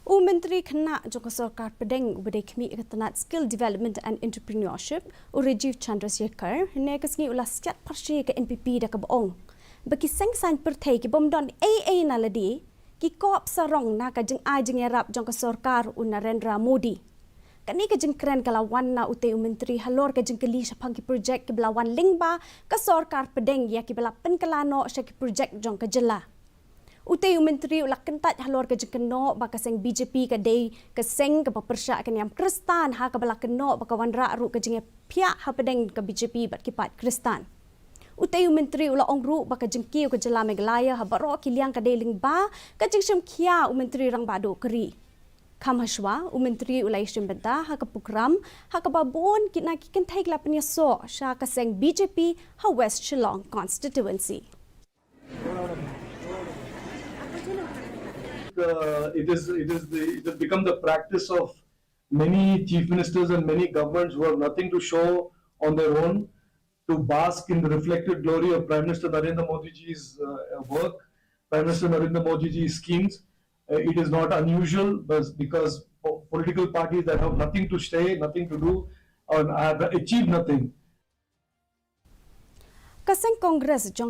Myntri Khynnah Jong Sarkar Pedeng Ubadekmi Tnat Skill Development and Entrepreneurship Rajiv Chandrasekhar nekasngi ulas setiap parti ke NPP dak boong. Bagi sengsan pertai ke bomdon AA naladi ki kop sarong na ka jeng ajeng yarap jong Sarkar Narendra Modi. Kani ka jeng keren kalawan na ute Myntri halor ka jeng keli sa pagi projek ke belawan lingba ka Sarkar Pedeng ya ki belapen kelano sa ki projek jong ka jela. Utai Myntri ulak kentat halor ke jengkeno baka seng BJP ke day ke seng ke pepersyak ke niam Kristan ha ke balak keno baka wanra ru ke jenge pihak ha pedeng ke BJP bat kipat Kristan. Utai Myntri ulak ongru baka jengkiu ke jela Meghalaya ha baro kiliang ke day lingba ke jengsyam kia Myntri rang bado keri. Kam haswa Myntri ulai syam benta ha ke pukram ha ke babon kina kikentai kelapnya so sya ke seng BJP ha West Shillong constituency. It has become the practice of many chief ministers and many governments who have nothing to show on their own to bask in the reflected glory of Prime Minister Narendra Modi ji's work, Prime Minister Narendra Modi ji's schemes. It is not unusual because political parties that have nothing to say, nothing to do, or have achieved nothing. Kaseng Congress Jong